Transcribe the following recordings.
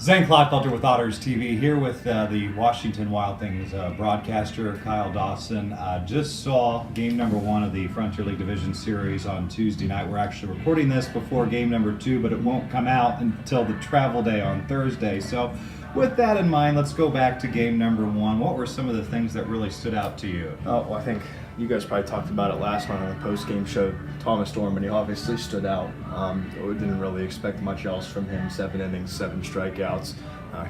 Zane Clodfelter with Otters TV here with the Washington Wild Things broadcaster Kyle Dawson. Just saw game number 1 of the Frontier League Division Series on Tuesday night. We're actually recording this before game number 2, but it won't come out until the travel day on Thursday. So with that in mind, let's go back to game number 1. What were some of the things that really stood out to you? Well, I think you guys probably talked about it last night on the post-game show. Thomas Dorman, he obviously stood out. We didn't really expect much else from him. 7 innings, 7 strikeouts.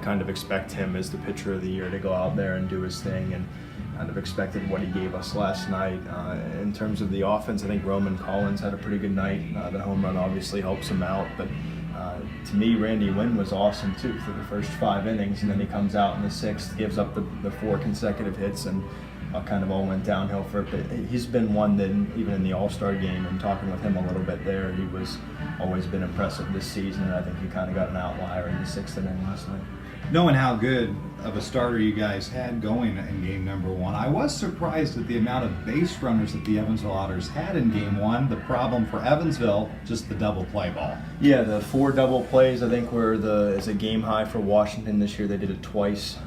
Kind of expect him as the pitcher of the year to go out there and do his thing, and kind of expected what he gave us last night. In terms of the offense, I think Roman Collins had a pretty good night. The home run obviously helps him out, but to me, Randy Wynn was awesome too for the first 5 innings, and then he comes out in the 6th, gives up the 4 consecutive hits, and kind of all went downhill for it. But he's been one that, even in the All-Star game and talking with him a little bit there, he was always been impressive this season, and I think he kind of got an outlier in the 6th inning last night. Knowing how good of a starter you guys had going in game number 1, I was surprised at the amount of base runners that the Evansville Otters had in game 1. The problem for Evansville, just the double play ball. Yeah, the 4 double plays I think is a game high for Washington this year. They did it twice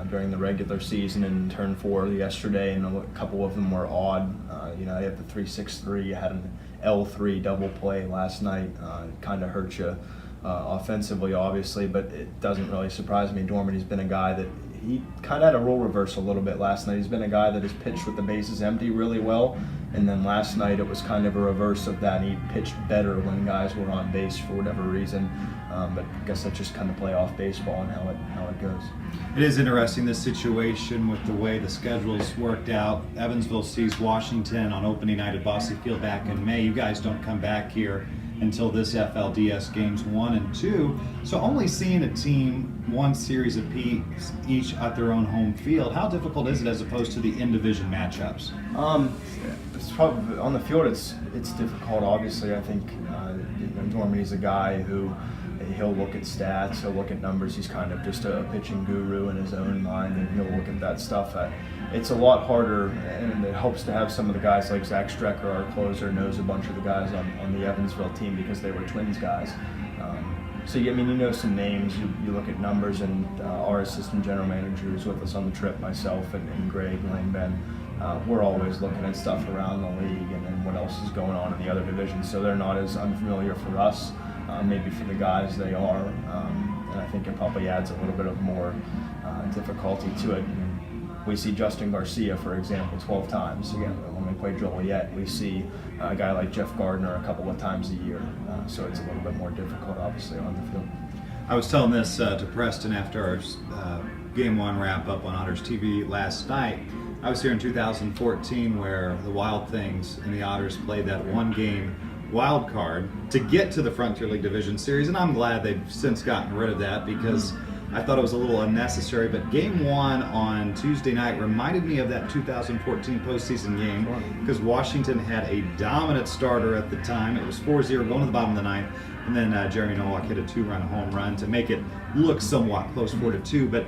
during the regular season and turned 4 yesterday, and a couple of them were odd. They had the 3-6-3, you had an L3 double play last night. It kind of hurt you offensively, obviously, but it doesn't really surprise me. Dorman, he's been a guy that he kind of had a role reverse a little bit last night. He's been a guy that has pitched with the bases empty really well, and then last night it was kind of a reverse of that. He pitched better when guys were on base for whatever reason, but I guess that's just kind of playoff baseball and how it goes. It is interesting, this situation with the way the schedule's worked out. Evansville sees Washington on opening night at Bosse Field back in May. You guys don't come back here until this FLDS games 1 and 2. So only seeing a team 1 series apiece each at their own home field, how difficult is it as opposed to the in-division matchups? It's probably on the field. It's difficult. Obviously, I think Dorman's a guy who he'll look at stats, he'll look at numbers. He's kind of just a pitching guru in his own mind, and he'll look at that stuff. It's a lot harder, and it helps to have some of the guys like Zach Strecker, our closer, knows a bunch of the guys on the Evansville team because they were Twins guys. So you know some names, you look at numbers, and our assistant general manager who's with us on the trip, myself and Greg Langben, we're always looking at stuff around the league and what else is going on in the other divisions. So they're not as unfamiliar for us. Maybe for the guys they are, and I think it probably adds a little bit of more difficulty to it. We see Justin Garcia, for example, 12 times. Again, when we play Joliet, we see a guy like Jeff Gardner a couple of times a year. So it's a little bit more difficult, obviously, on the field. I was telling this to Preston after our Game 1 wrap-up on Otters TV last night. I was here in 2014 where the Wild Things and the Otters played that 1-game wild card to get to the Frontier League Division Series, and I'm glad they've since gotten rid of that because I thought it was a little unnecessary. But game 1 on Tuesday night reminded me of that 2014 postseason game because Washington had a dominant starter at the time. It was 4-0 going to the bottom of the 9th, and then Jeremy Nowak hit a 2-run home run to make it look somewhat close, 4-2. But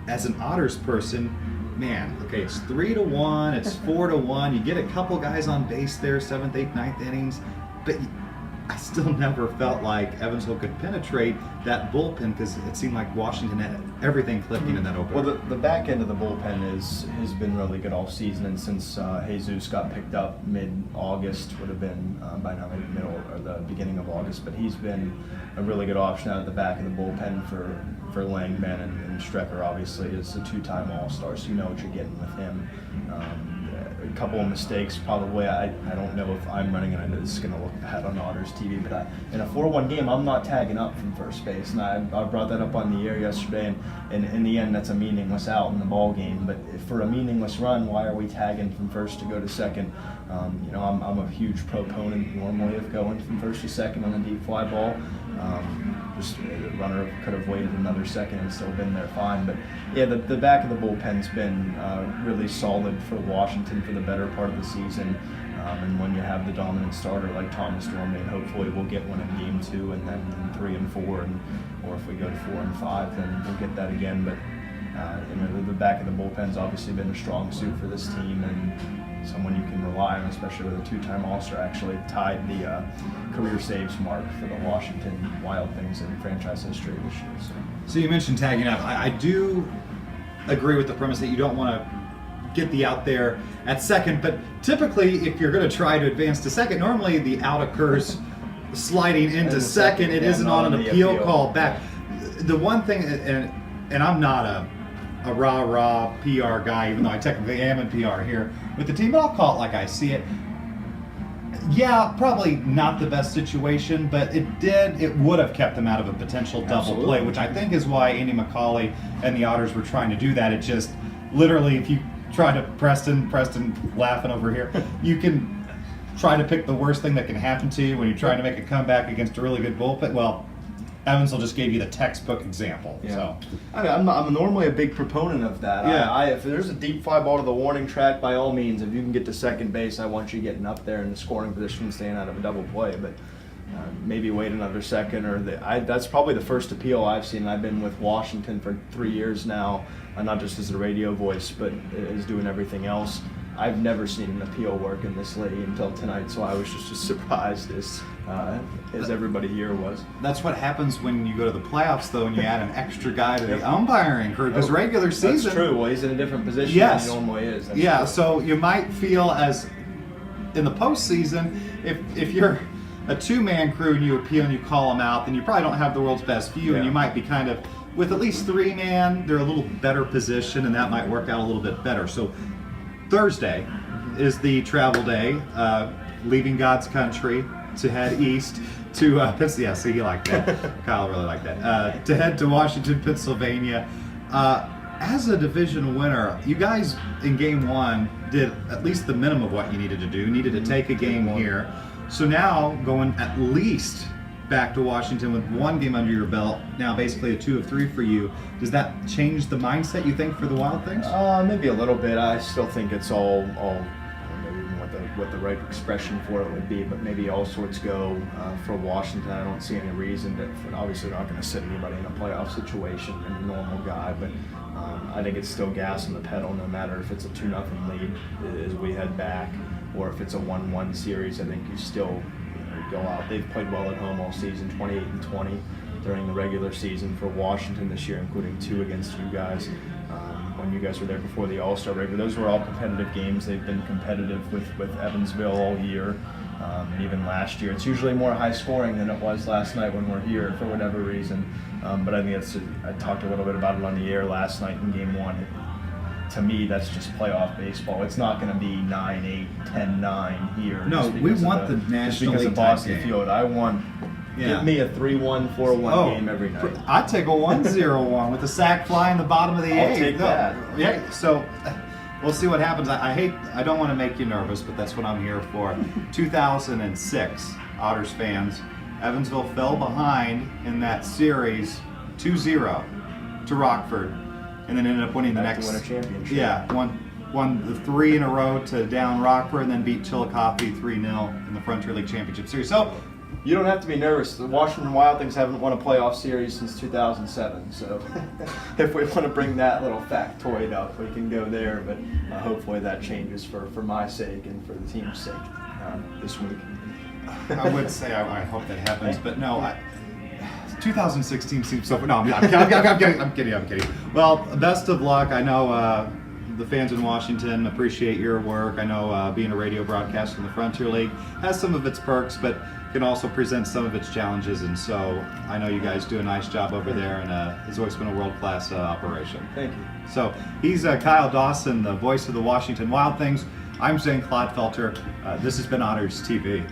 as an Otters person, man, okay, it's 3-1, it's 4-1. You get a couple guys on base there, 7th, 8th, 9th innings. But I still never felt like Evansville could penetrate that bullpen because it seemed like Washington had everything clicking in that opener. Well, the back end of the bullpen has been really good all season, and since Jesus got picked up mid-August, would have been by now maybe middle or the beginning of August, but he's been a really good option out of the back of the bullpen for Langman, and Strecker obviously is a 2-time All-Star, so you know what you're getting with him. A couple of mistakes probably. I don't know if I'm running, and I know this is going to look bad on Otters TV, but in a 4-1 game, I'm not tagging up from first base, and I brought that up on the air yesterday, and in the end, that's a meaningless out in the ball game. But for a meaningless run, why are we tagging from first to go to second? I'm a huge proponent normally of going from first to second on a deep fly ball. The runner could have waited another second and still been there fine. But yeah, the back of the bullpen's been really solid for Washington for the better part of the season. And when you have the dominant starter like Thomas Dorman, hopefully we'll get one in game 2 and then 3 and 4, or if we go to 4 and 5, then we'll get that again. But the back of the bullpen's obviously been a strong suit for this team, and someone you can rely on, especially with a 2-time All-Star. Actually tied the career saves mark for the Washington Wild Things in franchise history this year. So you mentioned tagging up. I do agree with the premise that you don't want to get the out there at second, but typically if you're going to try to advance to second, normally the out occurs sliding into second. It isn't on an appeal call back. The one thing, and I'm not a rah-rah PR guy, even though I technically am in PR here with the team, but I'll call it like I see it. Yeah, probably not the best situation, but it would have kept them out of a potential double play, which I think is why Andy McCauley and the Otters were trying to do that. It just, literally, if you try to, Preston laughing over here, you can try to pick the worst thing that can happen to you when you're trying to make a comeback against a really good bullpen. Well, Evansville just gave you the textbook example. Yeah. So I'm normally a big proponent of that. Yeah. If there's a deep fly ball to the warning track, by all means, if you can get to second base, I want you getting up there in the scoring position and staying out of a double play. But maybe wait another second, or that's probably the first appeal I've seen. I've been with Washington for 3 years now, not just as a radio voice, but as doing everything else. I've never seen an appeal work in this league until tonight, so I was just as surprised as everybody here was. that's what happens when you go to the playoffs, though, and you add an extra guy to the umpiring crew. Because regular season, that's true. Well, he's in a different position Yes. than he normally is. That's yeah, true. so you might feel as in the postseason, if you're a two-man crew and you appeal and you call them out, then you probably don't have the world's best view, and Yeah. you might be kind of, with at least three-man, they're a little better position, and that might work out a little bit better. So Thursday is the travel day, leaving God's country to head east to yeah, see, you like that. Kyle really liked that. To head to Washington, Pennsylvania. As a division winner, you guys in game one did at least the minimum of what you needed to do. You needed to take a game here. So now going at least back to Washington with one game under your belt, now basically a 2 of 3 for you. Does that change the mindset, you think, for the Wild Things? Maybe a little bit. I still think it's all I don't know even what the right expression for it would be, but maybe all sorts go for Washington. I don't see any reason that, obviously they're not going to sit anybody in a playoff situation, a normal guy, but I think it's still gas on the pedal no matter if it's a 2-0 lead as we head back, or if it's a 1-1 series. I think you still go out. They've played well at home all season, 28-20 during the regular season for Washington this year, including 2 against you guys. When you guys were there before the All-Star break, those were all competitive games. They've been competitive with Evansville all year, even last year. It's usually more high scoring than it was last night when we're here for whatever reason. But I think I talked a little bit about it on the air last night in game one. To me, that's just playoff baseball. It's not going to be 9-8, 10-9 here. No, we want the National League League Bosse game. Field. I want. Yeah. Give me a 3-1, 4-1 game every night. I'd take a 1-0-1 with a sack fly in the bottom of the I'll eighth. take that. Yeah, so we'll see what happens. I don't want to make you nervous, but that's what I'm here for. 2006, Otters fans, Evansville fell behind in that series 2-0 to Rockford, and then ended up winning the Back next. to win a championship. Yeah, won the 3 in a row to down Rockford, and then beat Chillicothe 3-0 in the Frontier League Championship Series. So. You don't have to be nervous. The Washington Wild Things haven't won a playoff series since 2007. So if we want to bring that little factoid up, we can go there. But hopefully that changes for my sake and for the team's sake this week. I would say I hope that happens, but no. 2016 seems so. No, I'm kidding. Well, best of luck. I know the fans in Washington appreciate your work. I know being a radio broadcaster in the Frontier League has some of its perks, but can also present some of its challenges. And so I know you guys do a nice job over there, and it's always been a world-class operation. Thank you. So he's Kyle Dawson, the voice of the Washington Wild Things. I'm Zane Clodfelter. This has been Otters TV.